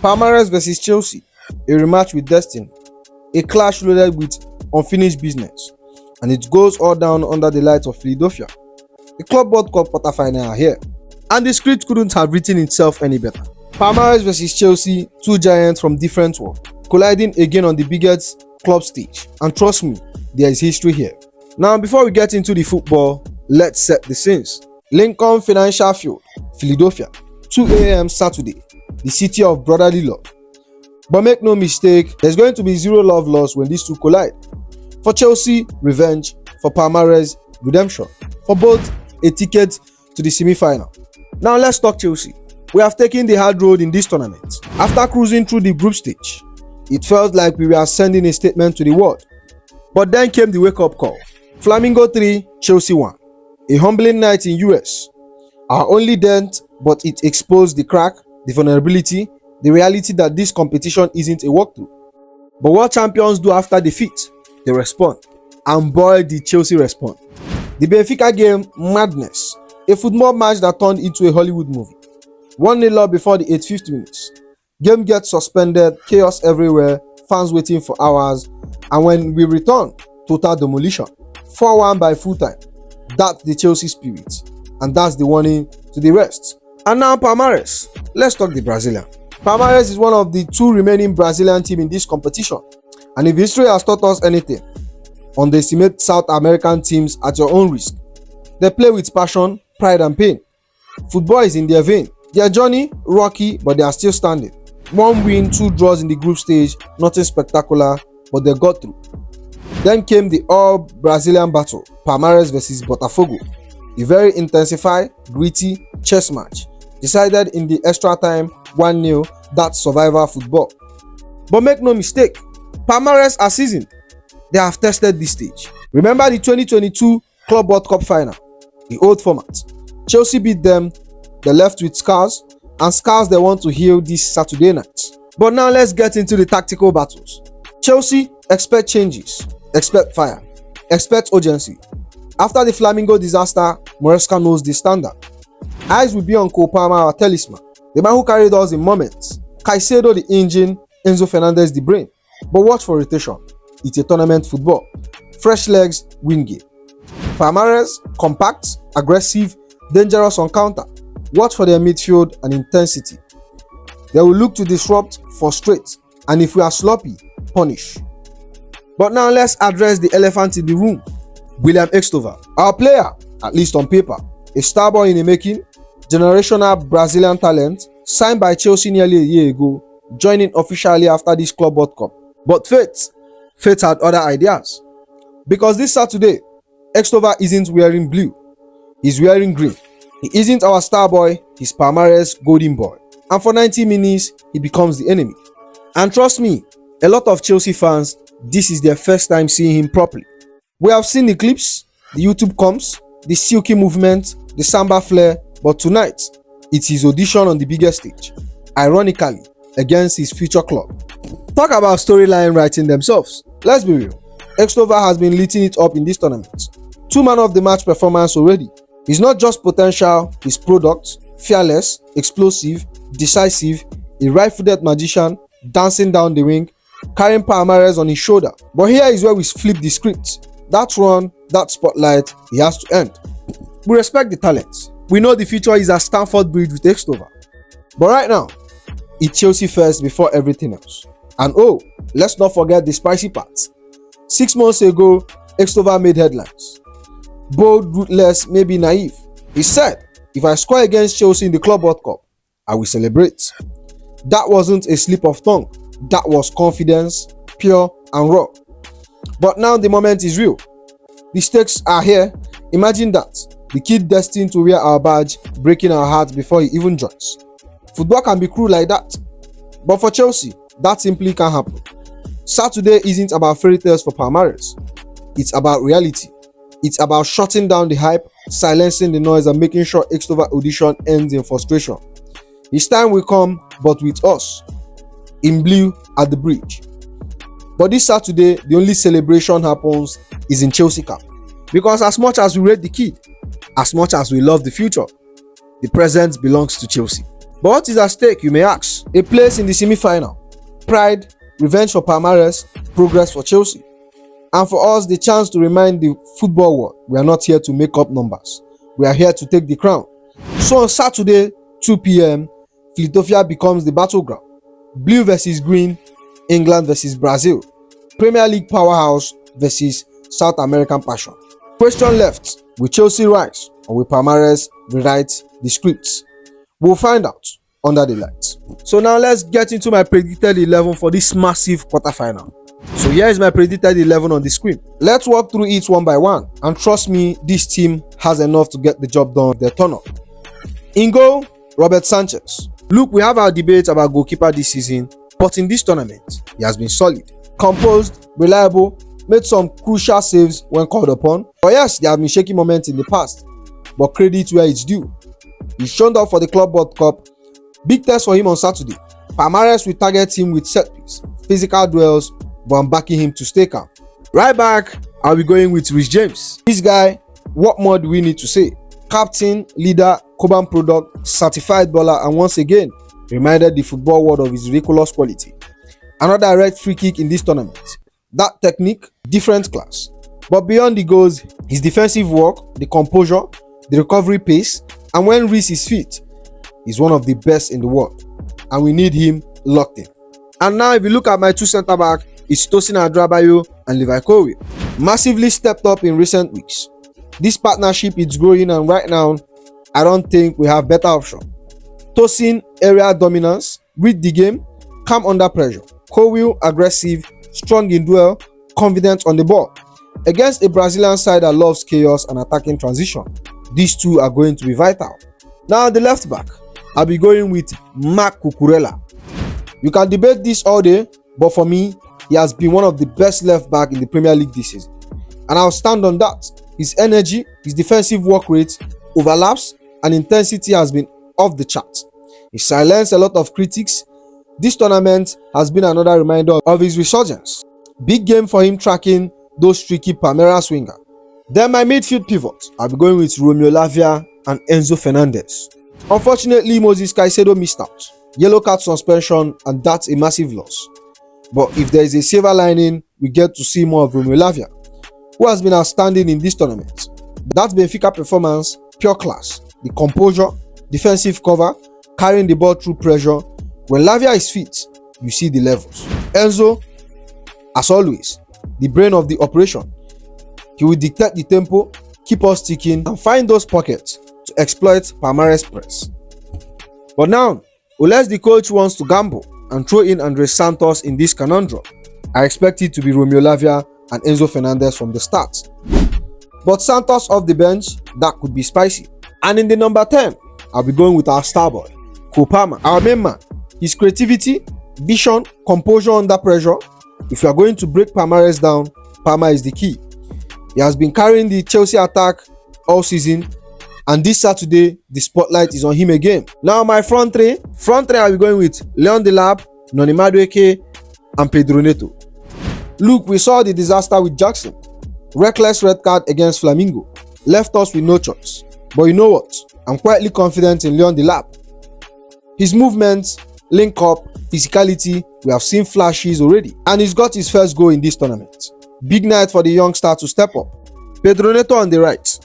Palmeiras versus Chelsea, a rematch with destiny, a clash loaded with unfinished business, and it goes all down under the lights of Philadelphia. The Club World Cup quarterfinal are here, and the script couldn't have written itself any better. Palmeiras versus Chelsea, two giants from different worlds, colliding again on the biggest club stage, and trust me, there is history here. Now, before we get into the football, let's set the scenes. Lincoln Financial Field, Philadelphia, 2 a.m. Saturday, the city of brotherly love. But make no mistake, there's going to be zero love lost when these two collide. For Chelsea, revenge. For Palmeiras, redemption. For both, a ticket to the semi-final. Now let's talk Chelsea. We have taken the hard road in this tournament. After cruising through the group stage, it felt like we were sending a statement to the world. But then came the wake-up call. Flamengo 3, Chelsea 1. A humbling night in US. Our only dent, but it exposed the crack, the vulnerability, the reality that this competition isn't a walkthrough. But what champions do after defeat? They respond. And boy, did Chelsea respond. The Benfica game, madness. A football match that turned into a Hollywood movie. 1-0 up before the 8th minutes. Game gets suspended, chaos everywhere, fans waiting for hours, and when we return, total demolition. 4-1 by full time. That's the Chelsea spirit, and that's the warning to the rest. And now Palmeiras. Let's talk the Brazilian. Palmeiras is one of the two remaining Brazilian teams in this competition, and if history has taught us anything, underestimate South American teams at your own risk. They play with passion, pride and pain. Football is in their vein. Their journey, rocky, but they are still standing. 1 win, 2 draws in the group stage, nothing spectacular, but they got through. Then came the all-Brazilian battle, Palmeiras versus Botafogo. A very intensified, gritty chess match, decided in the extra time 1-0, that's survivor football. But make no mistake, Palmeiras are seasoned. They have tested this stage. Remember the 2022 Club World Cup final, the old format. Chelsea beat them, they left with scars, and scars they want to heal this Saturday night. But now let's get into the tactical battles. Chelsea, expect changes, expect fire, expect urgency. After the Flamengo disaster, Maresca knows the standard. Eyes will be on Cole Palmer, our talisman, the man who carried us in moments. Caicedo the engine, Enzo Fernandez the brain. But watch for rotation. It's a tournament football. Fresh legs win game. Palmeiras, compact, aggressive, dangerous on counter. Watch for their midfield and intensity. They will look to disrupt, frustrate, and if we are sloppy, punish. But now let's address the elephant in the room. Willian Estevao, our player, at least on paper, a starboy in the making, generational Brazilian talent, signed by Chelsea nearly a year ago, joining officially after this Club World Cup. But fate had other ideas. Because this Saturday, Estevao isn't wearing blue, he's wearing green. He isn't our star boy, he's Palmeiras' golden boy. And for 90 minutes, he becomes the enemy. And trust me, a lot of Chelsea fans, this is their first time seeing him properly. We have seen the clips, the YouTube comps, the silky movement, the samba flair, but tonight, it's his audition on the biggest stage. Ironically, against his future club. Talk about storyline writing themselves. Let's be real. Estevao has been lighting it up in this tournament. 2 man of the match performance already. He's not just potential, he's product, fearless, explosive, decisive, a right-footed magician, dancing down the wing, carrying Palmeiras on his shoulder. But here is where we flip the script. That run, that spotlight, he has to end. We respect the talent. We know the future is a Stamford Bridge with Estevao. But right now, it's Chelsea first before everything else. And oh, let's not forget the spicy parts. 6 months ago, Estevao made headlines. Bold, ruthless, maybe naive. He said, if I score against Chelsea in the Club World Cup, I will celebrate. That wasn't a slip of tongue. That was confidence, pure and raw. But now the moment is real. The stakes are here. Imagine that. The kid destined to wear our badge, breaking our hearts before he even joins. Football can be cruel like that. But for Chelsea, that simply can't happen. Saturday isn't about fairy tales for Palmeiras. It's about reality. It's about shutting down the hype, silencing the noise, and making sure Estevao audition ends in frustration. His time will come, but with us, in blue at the bridge. But this Saturday, the only celebration happens is in Chelsea camp. Because as much as we rate the kid, as much as we love the future, the present belongs to Chelsea. But what is at stake, you may ask? A place in the semi-final, pride, revenge for Palmeiras, progress for Chelsea. And for us, the chance to remind the football world we are not here to make up numbers. We are here to take the crown. So on Saturday, 2 p.m, Philadelphia becomes the battleground. Blue versus green, England versus Brazil. Premier League powerhouse versus South American passion. Question left, will Chelsea rise or will Palmeiras rewrite the scripts? We'll find out under the lights. So now let's get into my predicted 11 for this massive quarterfinal. So here is my predicted 11 on the screen. Let's walk through each one by one, and trust me, this team has enough to get the job done with their turn up. In goal, Robert Sanchez. Look, we have our debates about goalkeeper this season, but in this tournament, he has been solid, composed, reliable, made some crucial saves when called upon. But yes, there have been shaky moments in the past, but credit where it's due. He's shown up for the Club World Cup. Big test for him on Saturday. Palmeiras will target him with set piece, physical duels, but I'm backing him to stay calm. Right back, I'll be going with Reece James. This guy, what more do we need to say? Captain, leader, Coban product, certified baller, and once again, reminded the football world of his ridiculous quality. Another direct free kick in this tournament. That technique, different class. But beyond the goals, his defensive work, the composure, the recovery pace, and when Reece is fit, he's one of the best in the world. And we need him locked in. And now if you look at my two centre-back, it's Tosin Adrabayo and Levi Colwill. Massively stepped up in recent weeks. This partnership is growing, and right now, I don't think we have better option. Tosin, area dominance, read the game, calm under pressure. Colwill, aggressive, strong in duel, confident on the ball. Against a Brazilian side that loves chaos and attacking transition, these two are going to be vital. Now the left back, I'll be going with Marc Cucurella. You can debate this all day, but for me, he has been one of the best left back in the Premier League this season. And I'll stand on that. His energy, his defensive work rate, overlaps, and intensity has been off the chart. He silenced a lot of critics. This tournament has been another reminder of his resurgence. Big game for him tracking those tricky Palmeiras winger. Then my midfield pivot, I'll be going with Romeo Lavia and Enzo Fernandez. Unfortunately, Moses Caicedo missed out. Yellow card suspension, and that's a massive loss. But if there is a silver lining, we get to see more of Romeo Lavia, who has been outstanding in this tournament. That Benfica performance, pure class. The composure, defensive cover, carrying the ball through pressure. When Lavia is fit, you see the levels. Enzo, as always, the brain of the operation. He will dictate the tempo, keep us ticking, and find those pockets to exploit Palmeiras press. But now, unless the coach wants to gamble and throw in Andres Santos in this conundrum, I expect it to be Romeo Lavia and Enzo Fernandez from the start. But Santos off the bench, that could be spicy. And in the number 10, I'll be going with our starboy, Kopama, our main man. His creativity, vision, composure under pressure. If you are going to break Palmeiras down, Palma is the key. He has been carrying the Chelsea attack all season, and this Saturday, the spotlight is on him again. Now my front three, I'll be going with Leon Delap, Noni Madueke, and Pedro Neto. Look, we saw the disaster with Jackson. Reckless red card against Flamengo left us with no choice. But you know what? I'm quietly confident in Leon Delap. His movements, link up, physicality, we have seen flashes already. And he's got his first goal in this tournament. Big night for the young star to step up. Pedro Neto on the right.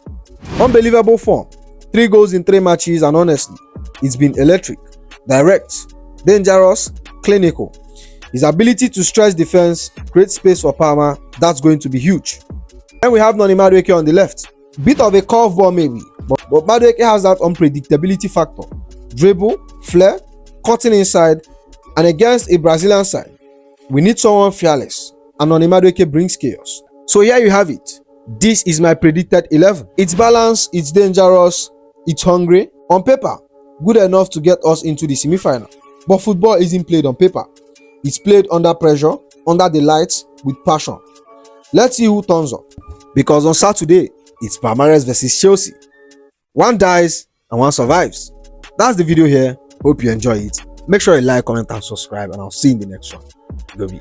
Unbelievable form. 3 goals in 3 matches, and honestly, it's been electric, direct, dangerous, clinical. His ability to stretch defense, create space for Palma, that's going to be huge. Then we have Noni Madueke on the left. Bit of a curveball maybe, but Madueke has that unpredictability factor. Dribble, flair, cutting inside, and against a Brazilian side, we need someone fearless, and Noni Madueke brings chaos. So here you have it. This is my predicted 11. It's balanced, it's dangerous, it's hungry. On paper, good enough to get us into the semi-final. But football isn't played on paper. It's played under pressure, under the lights, with passion. Let's see who turns up. Because on Saturday, it's Palmeiras versus Chelsea. One dies and one survives. That's the video here. Hope you enjoy it. Make sure you like, comment, and subscribe, and I'll see you in the next one. Go be.